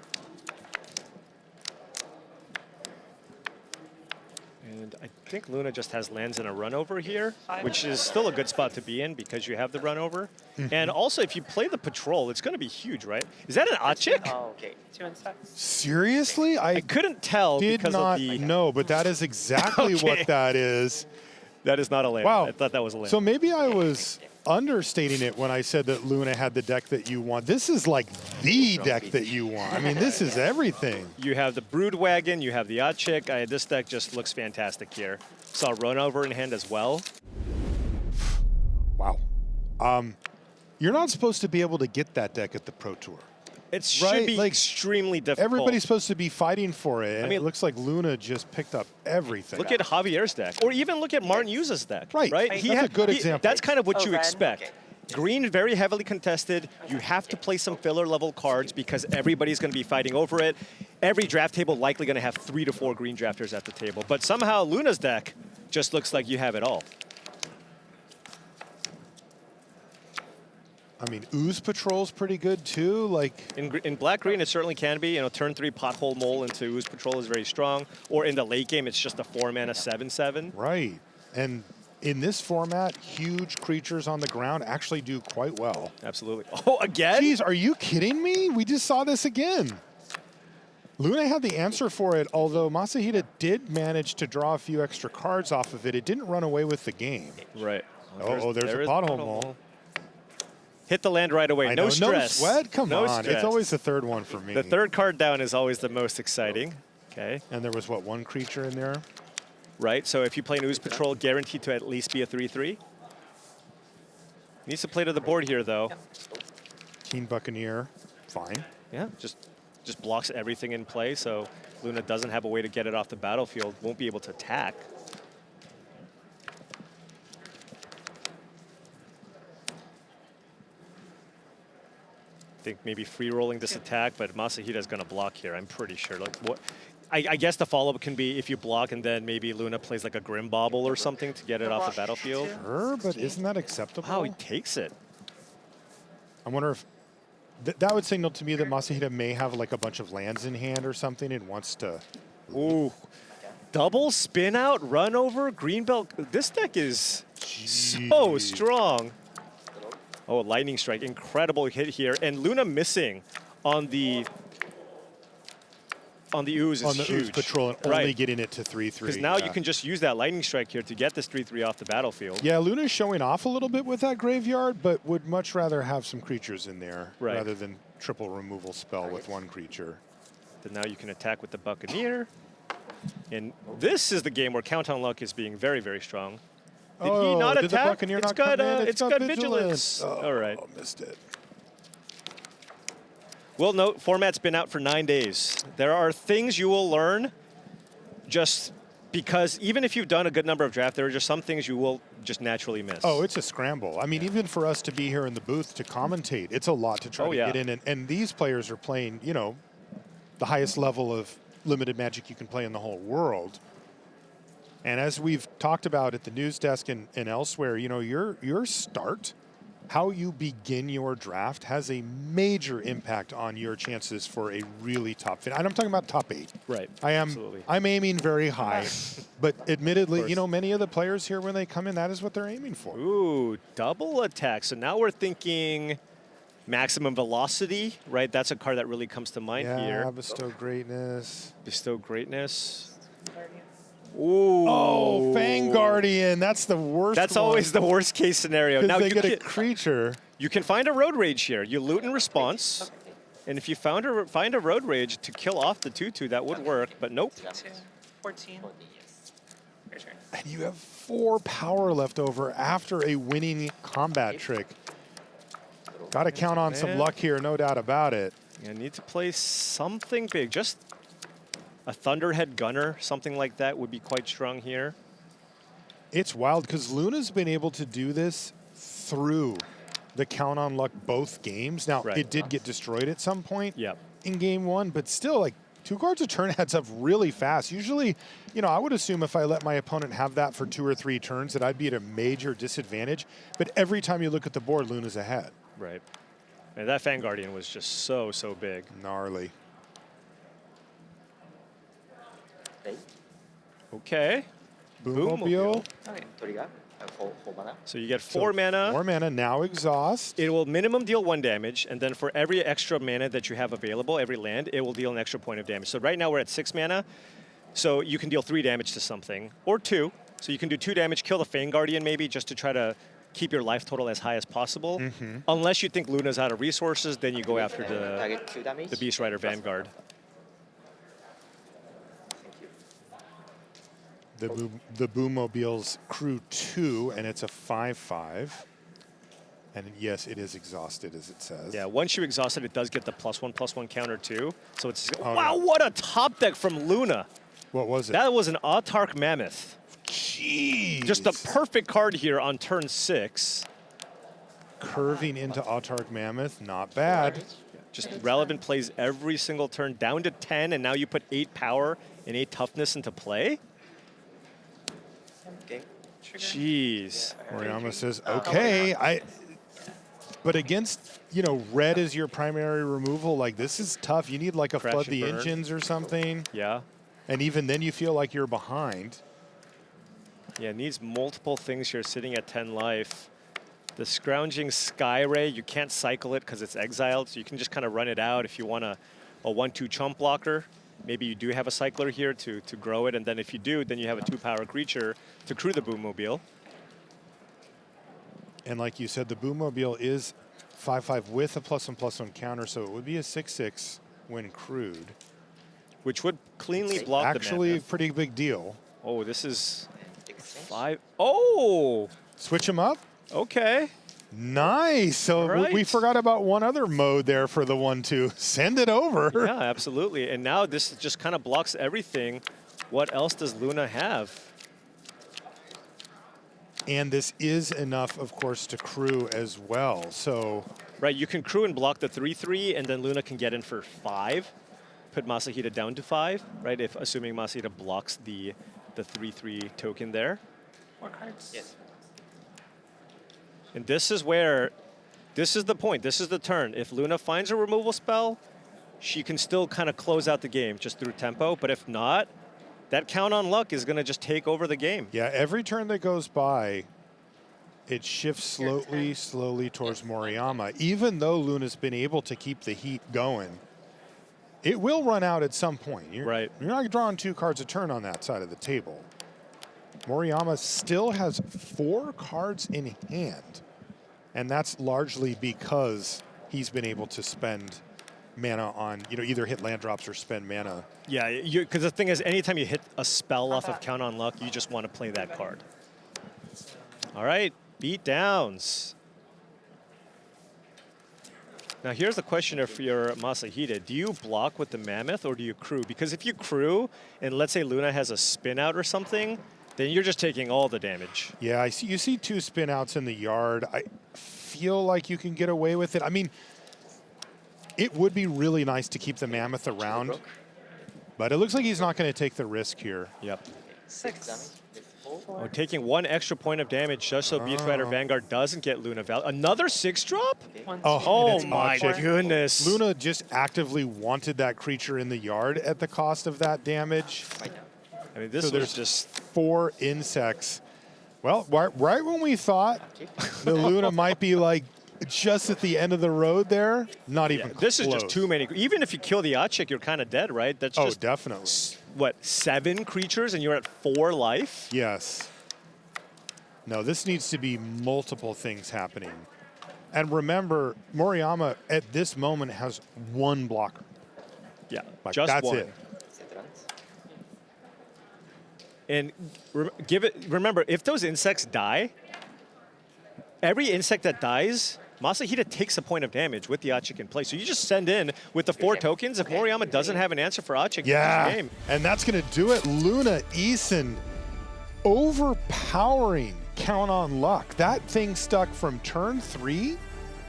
And I think Luna just has lands in a run over here, which is still a good spot to be in because you have the run over. And also, if you play the patrol, it's going to be huge, right? Is that an Achik? Oh, okay. 2 insects. Seriously? I couldn't tell did because not of the... know, but that is exactly Okay. what that is. That is not a land. Wow. I thought that was a land. So maybe I was understating it when I said that Luna had the deck that you want. This is like the deck that you want. I mean, this is everything. You have the Broodwagon, you have the Achik. This deck just looks fantastic here. Saw run over in hand as well. Wow. You're not supposed to be able to get that deck at the Pro Tour. It should Right, be like, extremely difficult. Everybody's supposed to be fighting for it. And I mean, it looks like Luna just picked up everything. Look at Javier's deck, or even look at Martin Yuza's deck. Right. Right. That's a good example. That's kind of what you red. expect. Okay. Green, very heavily contested. You have to play some filler level cards because everybody's going to be fighting over it. Every draft table likely going to have 3 to 4 green drafters at the table. But somehow Luna's deck just looks like you have it all. I mean, Ooze Patrol's pretty good too. Like, In black-green, it certainly can be. You know, turn 3 Pothole Mole into Ooze Patrol is very strong. Or in the late game, it's just a 4-mana 7/7. right. And in this format, huge creatures on the ground actually do quite well. Absolutely. Oh, again? Jeez, are you kidding me? We just saw this again. Luna had the answer for it, although Masahide did manage to draw a few extra cards off of it. It didn't run away with the game. Right. Oh, there's a there is Pothole Mole. Hit the land right away. I No know, stress. No sweat? Come No on. stress. It's always the third one for me. The third card down is always the most exciting. Okay. And there was, what, one creature in there? Right, so if you play an Ooze Patrol, guaranteed to at least be a 3/3. Needs to play to the board here, though. Teen Buccaneer, fine. Yeah, just blocks everything in play, so Luna doesn't have a way to get it off the battlefield, won't be able to attack. I think maybe free rolling this attack, but Masahide is going to block here, I'm pretty sure. Like what? I guess the follow-up can be if you block and then maybe Luna plays like a Grim Bobble or something to get it off the battlefield. Sure, but isn't that acceptable? Wow, he takes it. I wonder if that would signal to me that Masahide may have like a bunch of lands in hand or something and wants to. Ooh, double spin out, run over, green belt. This deck is so strong. Oh, lightning strike, incredible hit here, and Luna missing on the ooze is on the huge. Ooze Patrol and only getting it to 3/3. Because now you can just use that lightning strike here to get this 3/3 off the battlefield. Yeah, Luna's showing off a little bit with that graveyard, but would much rather have some creatures in there rather than triple removal spell with one creature. Then now you can attack with the Buccaneer. And this is the game where Count on Luck is being very, very strong. Did he not did attack? The Buccaneer it's not got, come in? it's got vigilance. Oh, all right. Missed it. Well, note, format's been out for 9 days. There are things you will learn just because even if you've done a good number of drafts, there are just some things you will just naturally miss. Oh, it's a scramble. I mean, even for us to be here in the booth to commentate, it's a lot to try to get in. And these players are playing, you know, the highest level of limited Magic you can play in the whole world. And as we've talked about at the news desk and elsewhere, you know, your start, how you begin your draft has a major impact on your chances for a really top finish. And I'm talking about top 8. Right. I'm aiming very high, but admittedly, you know, many of the players here when they come in, that is what they're aiming for. Ooh, double attack. So now we're thinking maximum velocity, right? That's a card that really comes to mind here. Yeah, Bestow Greatness. Bestow Greatness. Ooh. Oh, Fang Guardian. That's the worst. That's always the worst case scenario. Now they you get a creature. You can find a Road Rage here. You loot in response. And if you find a Road Rage to kill off the 2/2, that would work, but nope. 14. And you have 4 power left over after a winning combat trick. Got to count on some luck here, no doubt about it. You need to play something big. Just a Thunderhead Gunner, something like that would be quite strong here. It's wild because Luna's been able to do this through the count on luck both games. Now, it did get destroyed at some point in game 1, but still, like, 2 cards a turn adds up really fast. Usually, you know, I would assume if I let my opponent have that for 2 or 3 turns that I'd be at a major disadvantage. But every time you look at the board, Luna's ahead. Right. And that Fang Guardian was just so big. Gnarly. Okay. Boomobile. So you get 4 mana. 4 mana, now exhaust. It will minimum deal 1 damage, and then for every extra mana that you have available, every land, it will deal an extra point of damage. So right now we're at 6 mana, so you can deal 3 damage to something, or 2. So you can do 2 damage, kill the Fang Guardian maybe, just to try to keep your life total as high as possible. Unless you think Luna's out of resources, then you go after the Beast Rider Vanguard. The Boomobile's crew 2, and it's a 5/5. And yes, it is exhausted, as it says. Yeah, once you exhaust it, it does get the +1/+1 counter too. So it's wow, what a top deck from Luna. What was it? That was an Autarch Mammoth. Jeez. Just a perfect card here on turn 6. Curving into Autarch Mammoth, not bad. Just relevant plays every single turn, down to 10, and now you put 8 power and 8 toughness into play. Jeez. Moriyama says, okay, but against, you know, red is your primary removal, like this is tough. You need like a Flood the Engines or something. Yeah. And even then you feel like you're behind. Yeah, it needs multiple things here sitting at 10 life. The Scrounging Skyray, you can't cycle it because it's exiled, so you can just kind of run it out if you want a 1/2 chump blocker. Maybe you do have a cycler here to grow it, and then if you do, then you have a 2-power creature to crew the Boommobile. And like you said, the Boommobile is 5/5 with a +1/+1 counter, so it would be a 6/6 when crewed. Which would cleanly block Actually, the a mammoth. pretty big deal. Oh, this is 5. Oh, Switch them up. okay. Nice. So All right. we forgot about one other mode there for the 1/2. Send it over. Yeah, absolutely. And now this just kind of blocks everything. What else does Luna have? And this is enough, of course, to crew as well. So Right, you can crew and block the 3/3, and then Luna can get in for 5. Put Masahide down to 5, right? If assuming Masahide blocks the 3/3 token there. More cards. Yes. And this is the point. This is the turn. If Luna finds a removal spell, she can still kind of close out the game just through tempo. But if not, that count on luck is going to just take over the game. yeah, every turn that goes by, it shifts slowly towards Moriyama. Even though Luna's been able to keep the heat going, it will run out at some point. Right. You're not drawing 2 cards a turn on that side of the table. Moriyama still has 4 cards in hand, and that's largely because he's been able to spend mana on, either hit land drops or spend mana. Yeah, because the thing is, anytime you hit a spell off of count on luck, you just want to play that card. All right, beat downs. Now here's the question for your Masahide. Do you block with the Mammoth or do you crew? Because if you crew, and let's say Luna has a spin out or something, then you're just taking all the damage. Yeah, you see 2 spin outs in the yard. I feel like you can get away with it. I mean, it would be really nice to keep the Mammoth around, but it looks like he's not going to take the risk here. Yep. 6. Oh, taking 1 extra point of damage just so Beast Rider Vanguard doesn't get Luna Val. Another 6-drop? Oh and it's my Object. goodness. Luna just actively wanted that creature in the yard at the cost of that damage. I mean, this So was there's just... 4 insects. Well, right when we thought the Luna might be like just at the end of the road there, not even close. This is just too many. Even if you kill the Achik, you're kind of dead, right? That's just, definitely. what, 7 creatures and you're at 4 life? Yes. No, this needs to be multiple things happening. And remember, Moriyama at this moment has 1 blocker. Yeah, Like, just that's 1. it. And remember, if those insects die, every insect that dies, Masahide takes a point of damage with the Achik in play. So you just send in with the 4 tokens. If Moriyama doesn't have an answer for Achik, Yeah, game. and that's going to do it. Luna, Eason, overpowering count on luck. That thing stuck from turn 3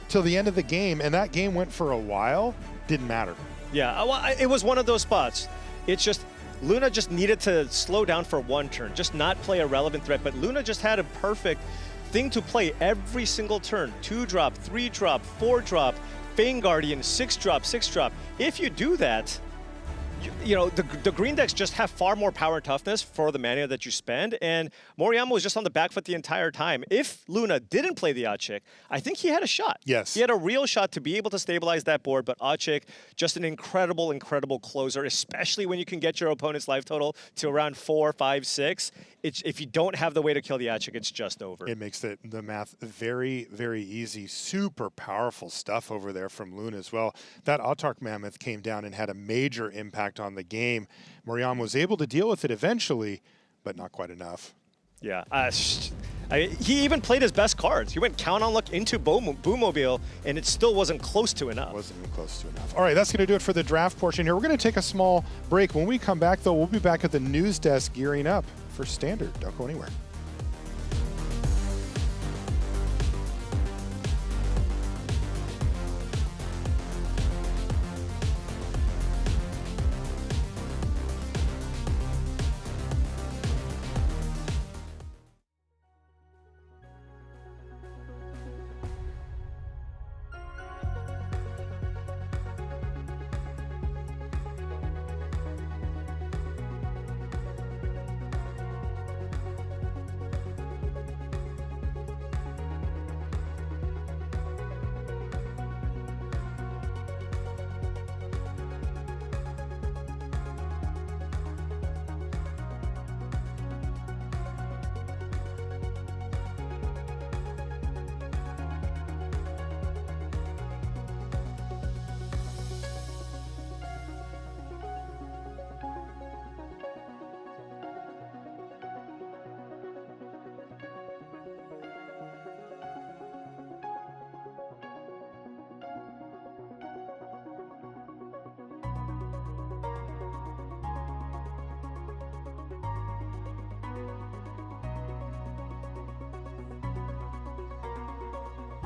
till the end of the game, and that game went for a while. Didn't matter. Yeah, well, it was one of those spots. It's just Luna just needed to slow down for 1 turn, just not play a relevant threat. But Luna just had a perfect thing to play every single turn. 2-drop, 3-drop, 4-drop, Fang Guardian, 6-drop, 6-drop. If you do that, the green decks just have far more power and toughness for the mana that you spend, and Moriyama was just on the back foot the entire time. If Luna didn't play the Achik, I think he had a shot. Yes. He had a real shot to be able to stabilize that board, but Achik, just an incredible, incredible closer, especially when you can get your opponent's life total to around 4, 5, 6. If you don't have the way to kill the Achik, it's just over. It makes the math very, very easy. Super powerful stuff over there from Luna as well. That Autarch Mammoth came down and had a major impact on the game. Moriyama was able to deal with it eventually, but not quite enough. Yeah. He even played his best cards. He went count on luck into Boomobile, and it still wasn't close to enough. Wasn't even close to enough. All right, that's going to do it for the draft portion here. We're going to take a small break. When we come back, though, we'll be back at the news desk gearing up for Standard. Don't go anywhere.